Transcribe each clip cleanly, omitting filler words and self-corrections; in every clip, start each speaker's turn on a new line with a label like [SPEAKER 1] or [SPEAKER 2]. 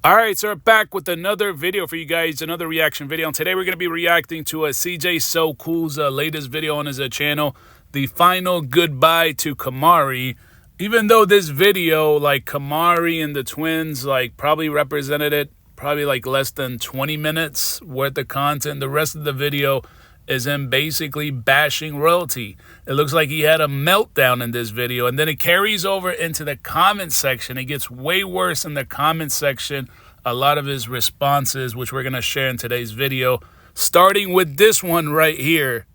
[SPEAKER 1] All right, so we're back with another video for you guys, another reaction video. And today we're going to be reacting to CJ So Cool's latest video on his channel, the final goodbye to Kamari. Even though this video, like Kamari and the twins, like probably represented it, probably like less than 20 minutes worth of content. The rest of the video is him basically bashing royalty. It looks like he had a meltdown in this video, and then it carries over into the comment section. It gets way worse in the comment section. A lot of his responses, which we're going to share in today's video, starting with this one right here.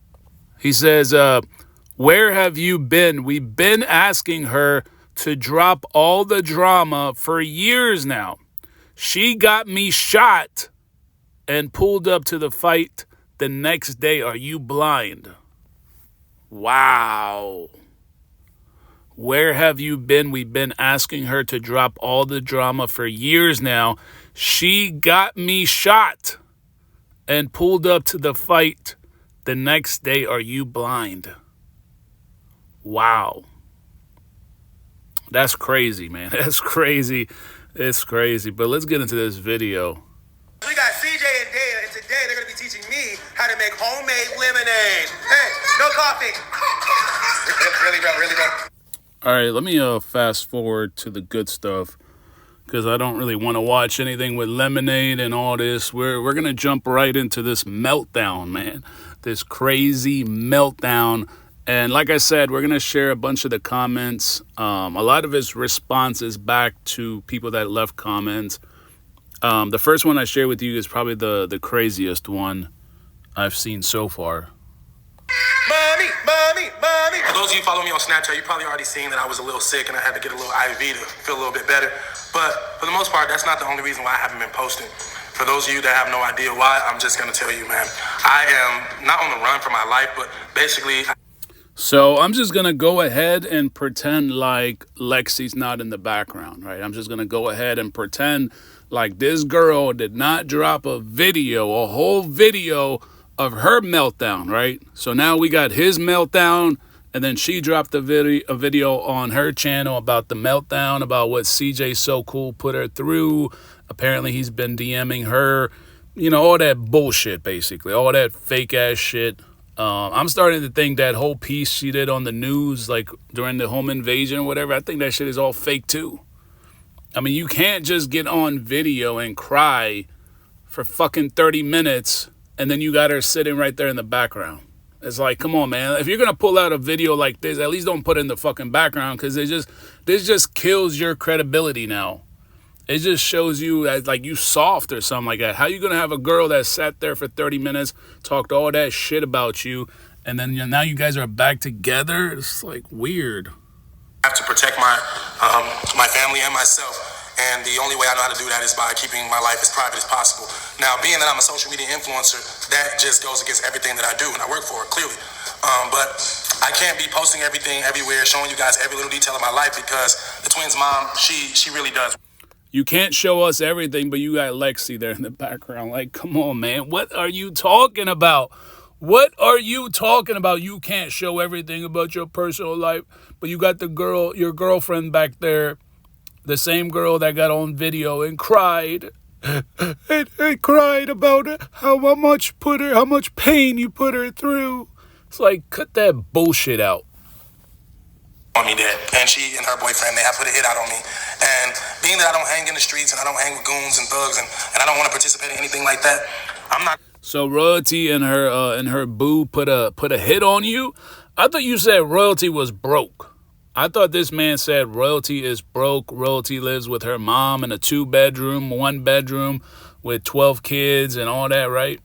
[SPEAKER 1] He says, where have you been? We've been asking her to drop all the drama for years now. She got me shot and pulled up to the fight the next day. Are you blind? Wow. Where have you been? We've been asking her to drop all the drama for years now. She got me shot and pulled up to the fight the next day. Are you blind? Wow. That's crazy, man. That's crazy. It's crazy. But let's get into this video.
[SPEAKER 2] We got CJ and Dana, and today they're going to be teaching me how to make homemade lemonade. Hey, no coffee. Really, bro.
[SPEAKER 1] All right, let me fast forward to the good stuff, because I don't really want to watch anything with lemonade and all this. We're going to jump right into this meltdown, man. This crazy meltdown. And like I said, we're going to share a bunch of the comments. A lot of his responses back to people that left comments. The first one I share with you is probably the craziest one I've seen so far.
[SPEAKER 2] Mommy.
[SPEAKER 3] For those of you who follow me on Snapchat, you probably already seen that I was a little sick and I had to get a little IV to feel a little bit better. But for the most part, that's not the only reason why I haven't been posting. For those of you that have no idea why, I'm just going to tell you, man. I am not on the run for my life, but basically...
[SPEAKER 1] So I'm just going to go ahead and pretend like Lexi's not in the background, right? I'm just going to go ahead and pretend like this girl did not drop a whole video of her meltdown, right? So now we got his meltdown, and then she dropped a video on her channel about the meltdown, about what CJ So Cool put her through. Apparently he's been DMing her, you know, all that bullshit, basically, all that fake ass shit. I'm starting to think that whole piece she did on the news, like during the home invasion or whatever, I think that shit is all fake too. I mean, you can't just get on video and cry for fucking 30 minutes and then you got her sitting right there in the background. It's like, come on, man. If you're going to pull out a video like this, at least don't put it in the fucking background, because this just kills your credibility now. It just shows you as like you soft or something like that. How you going to have a girl that sat there for 30 minutes, talked all that shit about you, and then now you guys are back together? It's like weird.
[SPEAKER 3] I have to protect my family and myself. And the only way I know how to do that is by keeping my life as private as possible. Now, being that I'm a social media influencer, that just goes against everything that I do and I work for, clearly. But I can't be posting everything everywhere, showing you guys every little detail of my life, because the twins' mom, she really does.
[SPEAKER 1] You can't show us everything, but you got Lexi there in the background. Like, come on, man. What are you talking about? What are you talking about? You can't show everything about your personal life, but you got your girlfriend back there, the same girl that got on video and cried. and cried about it, how much pain you put her through. It's like, cut that bullshit out.
[SPEAKER 3] On me dead. And she and her boyfriend, they have put a hit out on me. And being that I don't hang in the streets and I don't hang with goons and thugs and I don't want to participate in anything like that, I'm not.
[SPEAKER 1] So Royalty and her boo put a hit on you? I thought you said Royalty was broke. I thought this man said Royalty is broke. Royalty lives with her mom in a 2-bedroom, 1-bedroom with 12 kids and all that, right?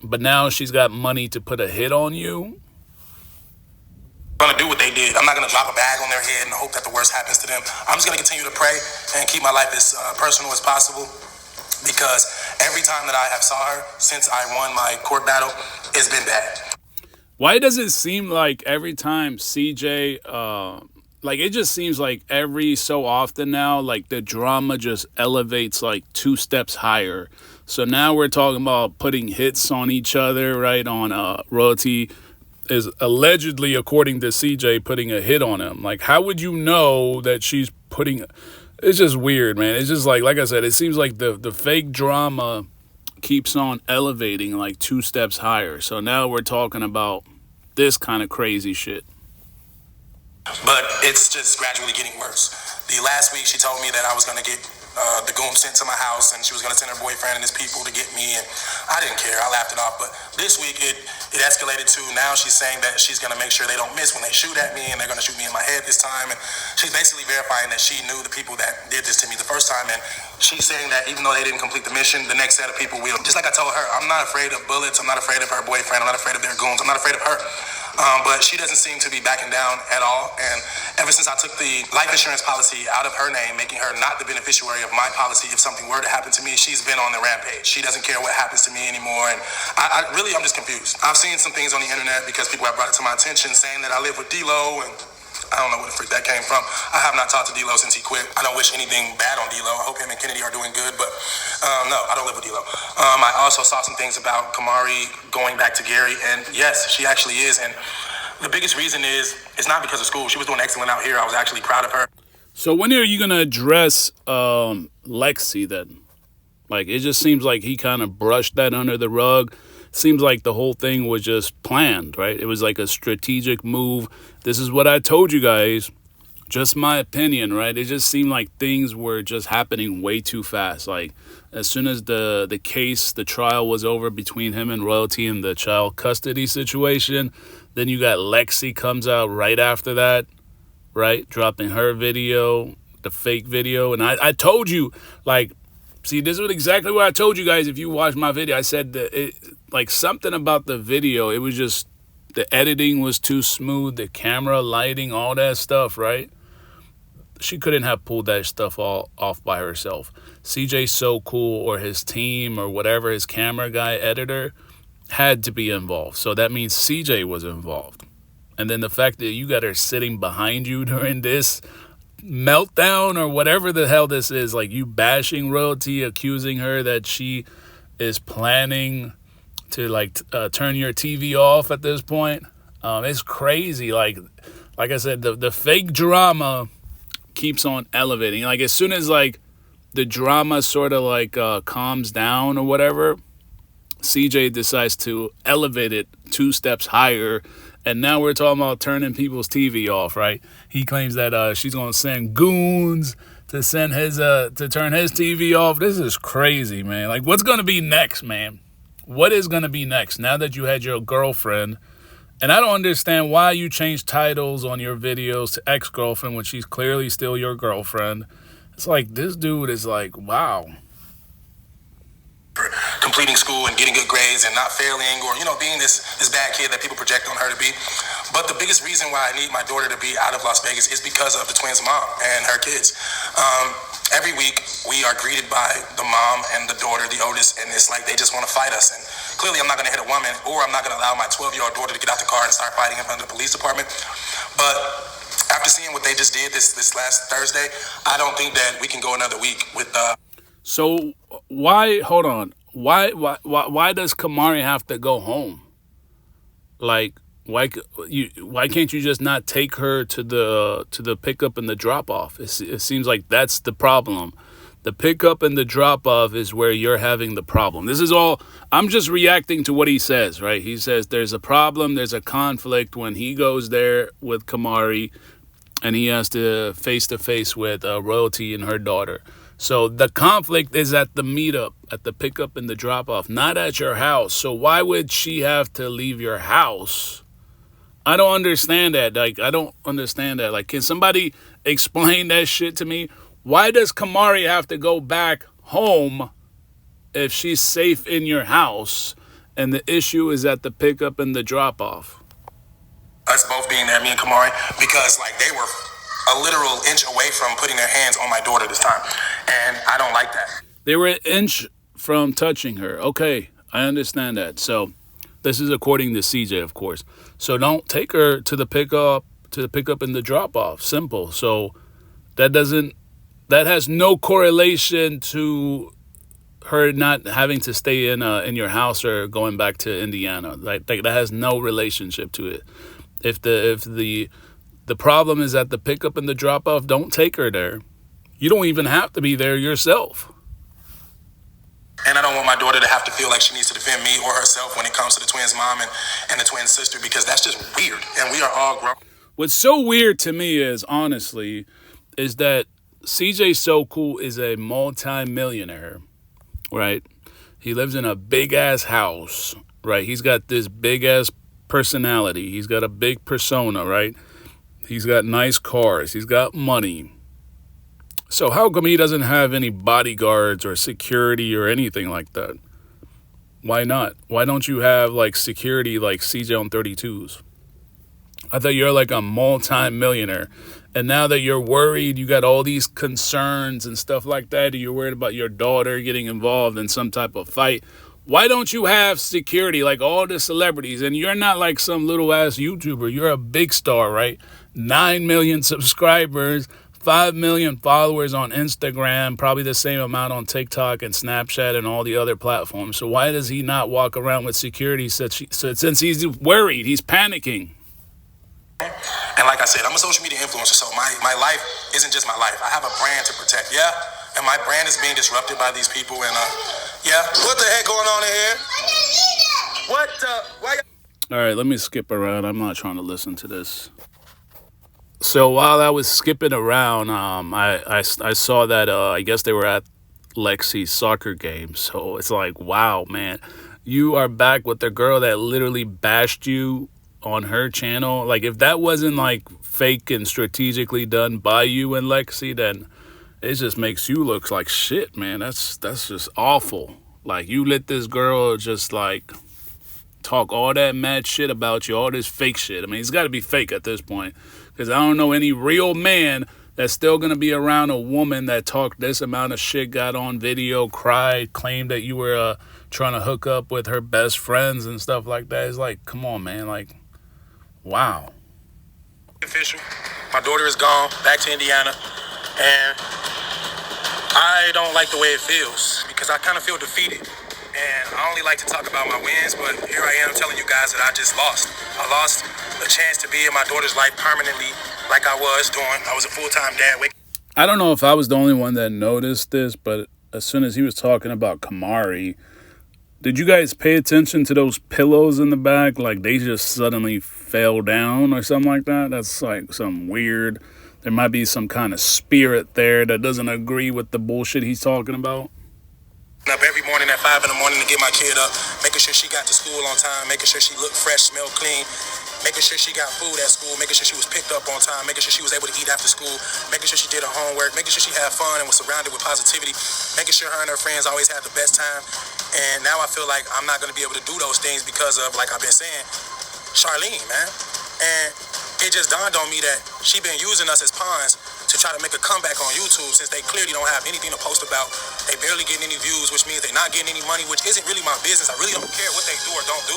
[SPEAKER 1] But now she's got money to put a hit on you?
[SPEAKER 3] I'm going to do what they did. I'm not going to drop a bag on their head and hope that the worst happens to them. I'm just going to continue to pray and keep my life as personal as possible, because every time that I have saw her since I won my court battle, it's been bad.
[SPEAKER 1] Why does it seem like every time CJ, like it just seems like every so often now, like the drama just elevates like 2 steps higher. So now we're talking about putting hits on each other, right? On Royalty is allegedly, according to CJ, putting a hit on him. Like, how would you know that she's putting It's just weird, man. It's just like I said, it seems like the fake drama keeps on elevating like two steps higher. So now we're talking about this kind of crazy shit.
[SPEAKER 3] But it's just gradually getting worse. The last week, she told me that I was going to get the goon sent to my house, and she was going to send her boyfriend and his people to get me, and I didn't care. I laughed it off. But this week, it escalated to now she's saying that she's going to make sure they don't miss when they shoot at me, and they're going to shoot me in my head this time. And she's basically verifying that she knew the people that did this to me the first time, and she's saying that even though they didn't complete the mission, the next set of people will. Just like I told her, I'm not afraid of bullets. I'm not afraid of her boyfriend. I'm not afraid of their goons. I'm not afraid of her. But she doesn't seem to be backing down at all. And ever since I took the life insurance policy out of her name, making her not the beneficiary of my policy, if something were to happen to me, she's been on the rampage. She doesn't care what happens to me anymore. And I'm just confused. I've seen some things on the internet because people have brought it to my attention saying that I live with D-Lo, and I don't know where the freak that came from. I have not talked to D-Lo since he quit. I don't wish anything bad on D-Lo. I hope him and Kennedy are doing good, but no, I don't live with D-Lo. I also saw some things about Kamari going back to Gary, and yes, she actually is. And the biggest reason is it's not because of school. She was doing excellent out here. I was actually proud of her.
[SPEAKER 1] So when are you going to address Lexi then? Like, it just seems like he kind of brushed that under the rug. Seems like the whole thing was just planned, right? It was like a strategic move. This is what I told you guys. Just my opinion, right? It just seemed like things were just happening way too fast. Like, as soon as the case, the trial was over between him and Royalty and the child custody situation, then you got Lexi comes out right after that, right? Dropping her video, the fake video. And I told you, like, see, this was exactly what I told you guys. If you watched my video, I said that like something about the video, it was just the editing was too smooth, the camera, lighting, all that stuff, right? She couldn't have pulled that stuff all off by herself. CJ's So Cool or his team or whatever, his camera guy, editor, had to be involved. So that means CJ was involved. And then the fact that you got her sitting behind you during this meltdown or whatever the hell this is, like you bashing Royalty, accusing her that she is planning to turn your TV off at this point. It's crazy. Like I said, the fake drama keeps on elevating. Like as soon as like the drama sort of like calms down or whatever, CJ decides to elevate it two steps higher. And now we're talking about turning people's TV off, right? He claims that she's going to send goons to send his to turn his TV off. This is crazy, man. Like, what's going to be next, man? What is going to be next now that you had your girlfriend? And I don't understand why you changed titles on your videos to ex-girlfriend when she's clearly still your girlfriend. It's like this dude is like, wow.
[SPEAKER 3] Completing school and getting good grades and not failing or, being this bad kid that people project on her to be. But the biggest reason why I need my daughter to be out of Las Vegas is because of the twins' mom and her kids. Every week we are greeted by the mom and the daughter, the oldest, and it's like they just want to fight us. And clearly I'm not going to hit a woman, or I'm not going to allow my 12-year-old daughter to get out the car and start fighting in front of the police department. But after seeing what they just did this last Thursday, I don't think that we can go another week with
[SPEAKER 1] So why? Hold on. Why does Kamari have to go home? Like, why can't you just not take her to the pickup and the drop off? It seems like that's the problem. The pickup and the drop off is where you're having the problem. This is all. I'm just reacting to what he says, right? He says there's a problem, there's a conflict when he goes there with Kamari, and he has to face with Royalty and her daughter. So the conflict is at the meetup, at the pickup and the drop-off, not at your house. So why would she have to leave your house? I don't understand that. Like, I don't understand that. Like, can somebody explain that shit to me? Why does Kamari have to go back home if she's safe in your house and the issue is at the pickup and the drop-off?
[SPEAKER 3] Us both being there, me and Kamari, because, they were a literal inch away from putting their hands on my daughter this time. And I don't like that.
[SPEAKER 1] They were an inch from touching her. Okay, I understand that. So this is according to CJ, of course. So don't take her to the pickup and the drop off. Simple. So that has no correlation to her not having to stay in your house or going back to Indiana. Like that has no relationship to it. If the problem is at the pickup and the drop off, don't take her there. You don't even have to be there yourself.
[SPEAKER 3] And I don't want my daughter to have to feel like she needs to defend me or herself when it comes to the twins' mom and the twin sister, because that's just weird. And we are all grown.
[SPEAKER 1] What's so weird to me is, honestly, is that CJ So Cool is a multi-millionaire, right? He lives in a big-ass house, right? He's got this big-ass personality. He's got a big persona, right? He's got nice cars. He's got money. So how come he doesn't have any bodyguards or security or anything like that? Why not? Why don't you have like security like CJ on 32s? I thought you're like a multi-millionaire. And now that you're worried, you got all these concerns and stuff like that, you're worried about your daughter getting involved in some type of fight. Why don't you have security like all the celebrities? And you're not like some little ass YouTuber. You're a big star, right? 9 million subscribers, 5 million followers on Instagram, probably the same amount on TikTok and Snapchat and all the other platforms. So why does he not walk around with security since he's worried, he's panicking?
[SPEAKER 3] And like I said, I'm a social media influencer, so my life isn't just my life. I have a brand to protect, yeah? And my brand is being disrupted by these people, and yeah. What the heck going on in here? What why?
[SPEAKER 1] All right, let me skip around. I'm not trying to listen to this. So while I was skipping around, I saw that I guess they were at Lexi's soccer game. So it's like, wow, man, you are back with the girl that literally bashed you on her channel. Like, if that wasn't like fake and strategically done by you and Lexi, then it just makes you look like shit, man. That's just awful. Like, you let this girl just like talk all that mad shit about you, all this fake shit. I mean, it's got to be fake at this point, because I don't know any real man that's still going to be around a woman that talked this amount of shit, got on video, cried, claimed that you were trying to hook up with her best friends and stuff like that. It's like, come on, man. Like, wow.
[SPEAKER 3] Official. My daughter is gone, back to Indiana, and I don't like the way it feels because I kind of feel defeated. And I only like to talk about my wins, but here I am telling you guys that I just lost. I lost a chance to be in my daughter's life permanently like I was doing. I was a full-time dad.
[SPEAKER 1] I don't know if I was the only one that noticed this, but as soon as he was talking about Kamari, did you guys pay attention to those pillows in the back? Like, they just suddenly fell down or something like that? That's like some weird... There might be some kind of spirit there that doesn't agree with the bullshit he's talking about.
[SPEAKER 3] Up every morning at 5 in the morning to get my kid up, making sure she got to school on time, making sure she looked fresh, smelled clean, making sure she got food at school, making sure she was picked up on time, making sure she was able to eat after school, making sure she did her homework, making sure she had fun and was surrounded with positivity, making sure her and her friends always had the best time. And now I feel like I'm not going to be able to do those things because of, like I've been saying, Charlene, man. And it just dawned on me that she been using us as pawns to try to make a comeback on YouTube, since they clearly don't have anything to post about. They barely getting any views, which means they're not getting any money, which isn't really my business. I really don't care what they do or don't do.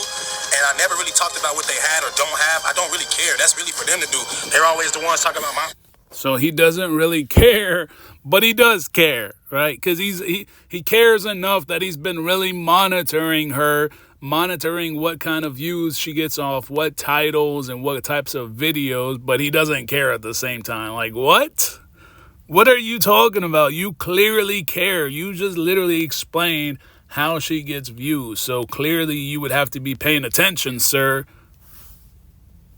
[SPEAKER 3] And I never really talked about what they had or don't have. I don't really care. That's really for them to do. They're always the ones talking about my...
[SPEAKER 1] So he doesn't really care, but he does care, right? Because he cares enough that he's been really monitoring her, monitoring what kind of views she gets off what titles and what types of videos, but he doesn't care at the same time. Like, what? What are you talking about? You clearly care. You just literally explained how she gets views. So clearly you would have to be paying attention, sir.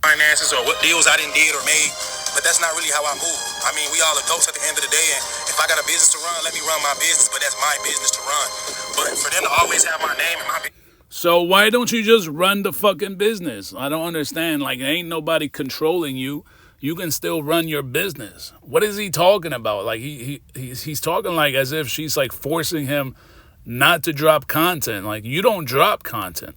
[SPEAKER 3] Finances or what deals I didn't did or made, but that's not really how I move. I mean, we all adults at the end of the day, and if I got a business to run, let me run my business, but that's my business to run. But for them to always have my name and my business.
[SPEAKER 1] So why don't you just run the fucking business? I don't understand. Like, ain't nobody controlling you. You can still run your business. What is he talking about? Like, he's talking like as if she's like forcing him not to drop content. Like, you don't drop content.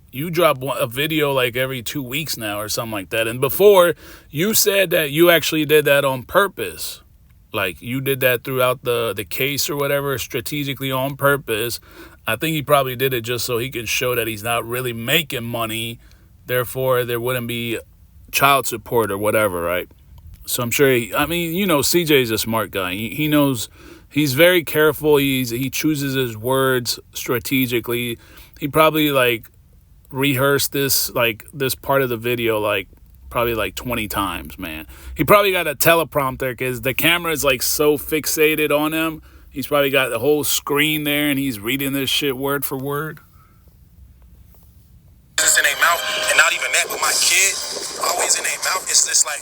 [SPEAKER 1] You drop a video like every 2 weeks now or something like that. And before, you said that you actually did that on purpose. Like, you did that throughout the case or whatever, strategically on purpose. I think he probably did it just so he can show that he's not really making money. Therefore, there wouldn't be child support or whatever, right? So I'm sure, CJ's a smart guy. He knows, he's very careful. He chooses his words strategically. He probably, like, rehearsed this part of the video, like, Probably like 20 times, man. He probably got a teleprompter because the camera is like so fixated on him. He's probably got the whole screen there and he's reading this shit word for word.
[SPEAKER 3] In their mouth, and not even that, but my kid always in their mouth. It's just like,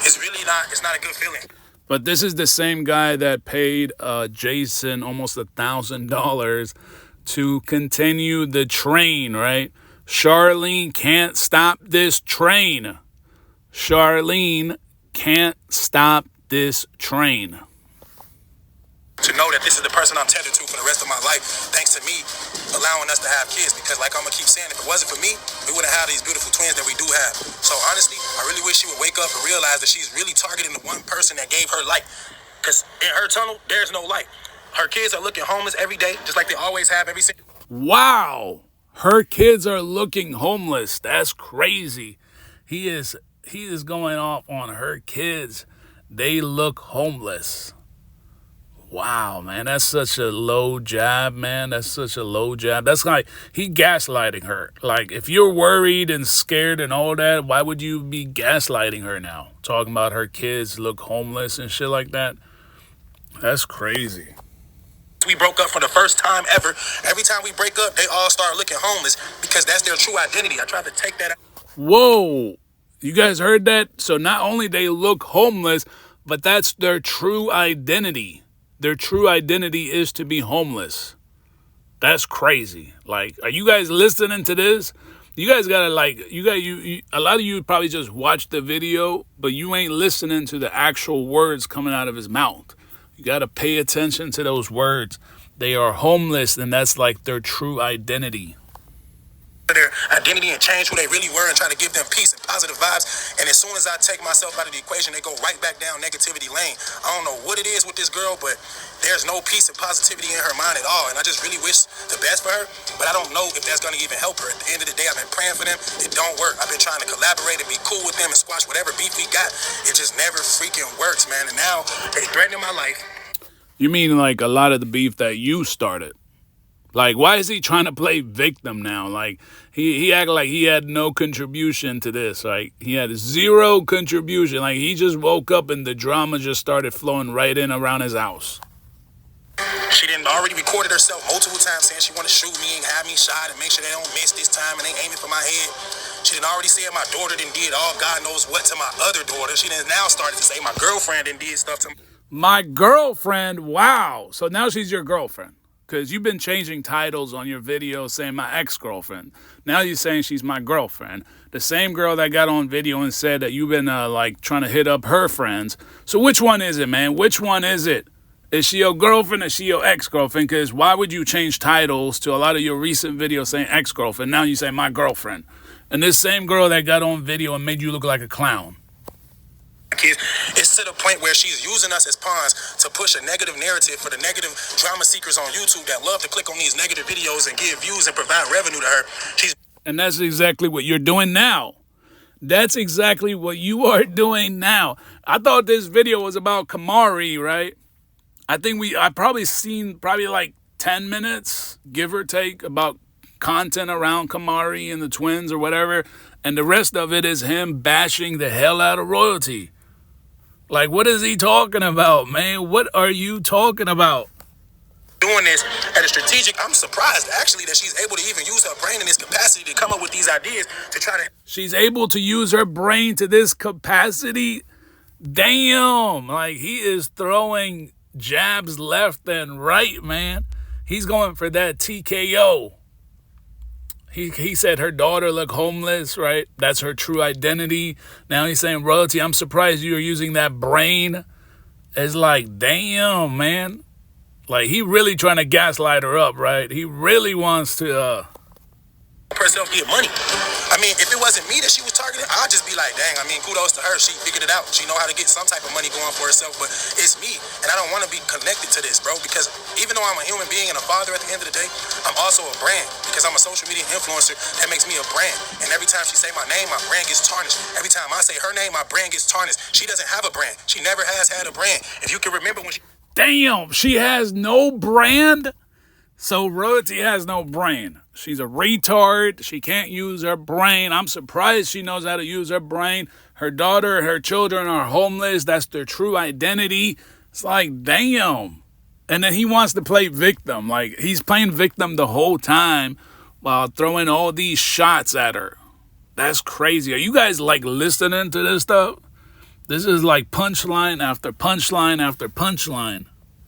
[SPEAKER 3] it's not a good feeling.
[SPEAKER 1] But this is the same guy that paid Jason almost $1,000 to continue the train, right? Charlene can't stop this train. Charlene can't stop this train.
[SPEAKER 3] To know that this is the person I'm tethered to for the rest of my life, thanks to me allowing us to have kids. Because like I'm going to keep saying, if it wasn't for me, we wouldn't have these beautiful twins that we do have. So honestly, I really wish she would wake up and realize that she's really targeting the one person that gave her light. Because in her tunnel, there's no light. Her kids are looking homeless every day, just like they always have every single.
[SPEAKER 1] Wow. Her kids are looking homeless. That's crazy. He is going off on her kids. They look homeless. Wow, man, that's such a low jab, man. That's such a low jab. That's like he gaslighting her. Like, if you're worried and scared and all that, why would you be gaslighting her now? Talking about her kids look homeless and shit like that. That's crazy.
[SPEAKER 3] We broke up for the first time ever. Every time we break up, they all start looking homeless because that's their true identity. I tried to take that out.
[SPEAKER 1] Whoa, you guys heard that? So not only they look homeless, but that's their true identity. Their true identity is to be homeless. That's crazy. Like, are you guys listening to this? You guys gotta a lot of you probably just watch the video, but you ain't listening to the actual words coming out of his mouth. You gotta pay attention to those words. They are homeless, and that's like their true identity.
[SPEAKER 3] Their identity and change who they really were and try to give them peace and positive vibes. And as soon as I take myself out of the equation, they go right back down negativity lane. I don't know what it is with this girl, but there's no peace and positivity in her mind at all. And I just really wish the best for her, but I don't know if that's going to even help her. At the end of the day, I've been praying for them. It don't work. I've been trying to collaborate and be cool with them and squash whatever beef we got. It just never freaking works, man. And now they threatening my life.
[SPEAKER 1] You mean like a lot of the beef that you started? Like, why is he trying to play victim now? Like, he acted like he had no contribution to this. Like, he had zero contribution. Like, he just woke up and the drama just started flowing right in around his house.
[SPEAKER 3] She didn't already recorded herself multiple times saying she want to shoot me and have me shot and make sure they don't miss this time and they aiming for my head. She didn't already said my daughter done did all God knows what to my other daughter. She done now started to say my girlfriend done did stuff to me.
[SPEAKER 1] My girlfriend? Wow. So now she's your girlfriend. Because you've been changing titles on your video saying my ex-girlfriend. Now you're saying she's my girlfriend. The same girl that got on video and said that you've been like trying to hit up her friends. So which one is it, man? Which one is it? Is she your girlfriend or is she your ex-girlfriend? Because why would you change titles to a lot of your recent videos saying ex-girlfriend? Now you say my girlfriend. And this same girl that got on video and made you look like a clown.
[SPEAKER 3] Kids, it's to the point where she's using us as pawns to push a negative narrative for the negative drama seekers on YouTube that love to click on these negative videos and give views and provide revenue to her.
[SPEAKER 1] And that's exactly what you're doing now. That's exactly what you are doing now. I thought this video was about Kamari, right? I probably seen like 10 minutes, give or take, about content around Kamari and the twins or whatever. And the rest of it is him bashing the hell out of royalty. Like, what is he talking about, man? What are you talking about?
[SPEAKER 3] Doing this at a strategic, I'm surprised actually that she's able to even use her brain in this capacity to come up with these ideas to try to.
[SPEAKER 1] She's able to use her brain to this capacity? Damn, like he is throwing jabs left and right, man. He's going for that TKO. He said her daughter looked homeless, right? That's her true identity. Now he's saying, royalty, I'm surprised you are using that brain. It's like, damn, man. Like, he really trying to gaslight her up, right? He really wants to,
[SPEAKER 3] herself get money. I mean, if it wasn't me that she was targeting, I'd just be like, dang, I mean, kudos to her. She figured it out. She know how to get some type of money going for herself, but it's me. And I don't want to be connected to this, bro, because even though I'm a human being and a father at the end of the day, I'm also a brand because I'm a social media influencer. That makes me a brand. And every time she say my name, my brand gets tarnished. Every time I say her name, my brand gets tarnished. She doesn't have a brand. She never has had a brand. If you can remember when she...
[SPEAKER 1] Damn, she has no brand? So royalty has no brain. She's a retard. She can't use her brain. I'm surprised she knows how to use her brain. Her daughter and her children are homeless. That's their true identity. It's like, damn. And then he wants to play victim. Like, he's playing victim the whole time while throwing all these shots at her. That's crazy. Are you guys, like, listening to this stuff? This is like punchline after punchline after punchline.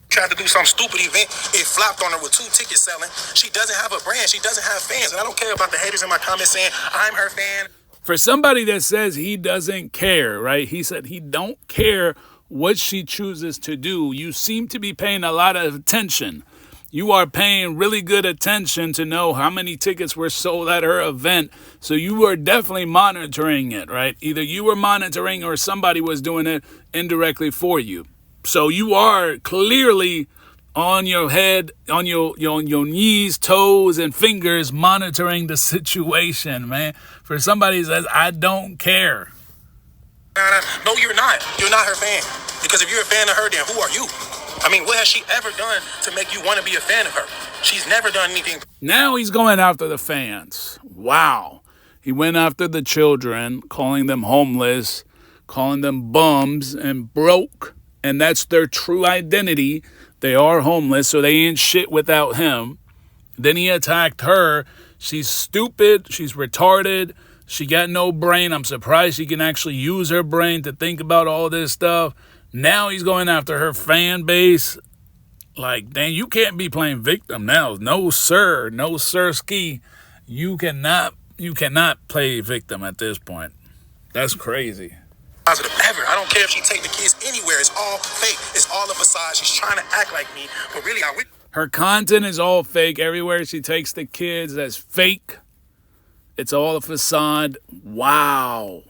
[SPEAKER 3] Tried to do some stupid event. It flopped on her with 2 tickets selling. She doesn't have a brand. She doesn't have fans. And I don't care about the haters in my comments saying, I'm her fan.
[SPEAKER 1] For somebody that says he doesn't care, right? He said he don't care what she chooses to do. You seem to be paying a lot of attention. You are paying really good attention to know how many tickets were sold at her event. So you are definitely monitoring it, right? Either you were monitoring or somebody was doing it indirectly for you. So you are clearly on your head, on your knees, toes, and fingers monitoring the situation, man. For somebody that says, I don't care.
[SPEAKER 3] No, you're not. You're not her fan. Because if you're a fan of her, then who are you? I mean, what has she ever done to make you want to be a fan of her? She's never done anything.
[SPEAKER 1] Now he's going after the fans. Wow. He went after the children, calling them homeless, calling them bums and broke. And that's their true identity. They are homeless, so they ain't shit without him. Then he attacked her. She's stupid. She's retarded. She got no brain. I'm surprised she can actually use her brain to think about all this stuff. Now he's going after her fan base. Like, damn, you can't be playing victim now. No, sir. No, sir-ski. You cannot play victim at this point. That's crazy.
[SPEAKER 3] Positive ever. I don't care if she take the kids anywhere. It's all fake. It's all a facade. She's trying to act like me, but really,
[SPEAKER 1] her content is all fake. Everywhere she takes the kids, that's fake. It's all a facade. Wow.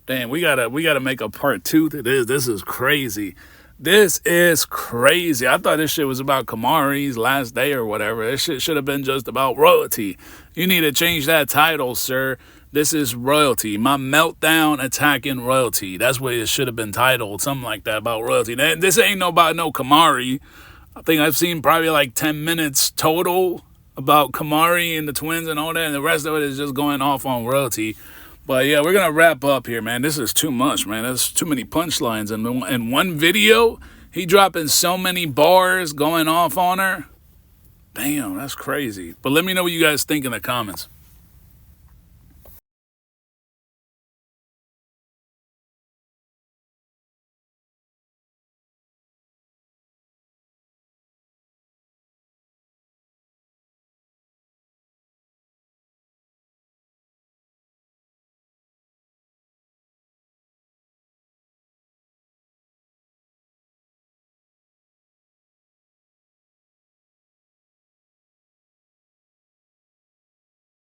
[SPEAKER 1] Damn, we gotta make a part 2 to this. This is crazy. This is crazy. I thought this shit was about Kamari's last day or whatever. This shit should have been just about royalty. You need to change that title, sir. This is royalty. My meltdown attacking royalty. That's what it should have been titled. Something like that about royalty. This ain't about no Kamari. I think I've seen probably like 10 minutes total about Kamari and the twins and all that. And the rest of it is just going off on royalty. But yeah, we're going to wrap up here, man. This is too much, man. That's too many punchlines. And in one video, he dropping so many bars going off on her. Damn, that's crazy. But let me know what you guys think in the comments.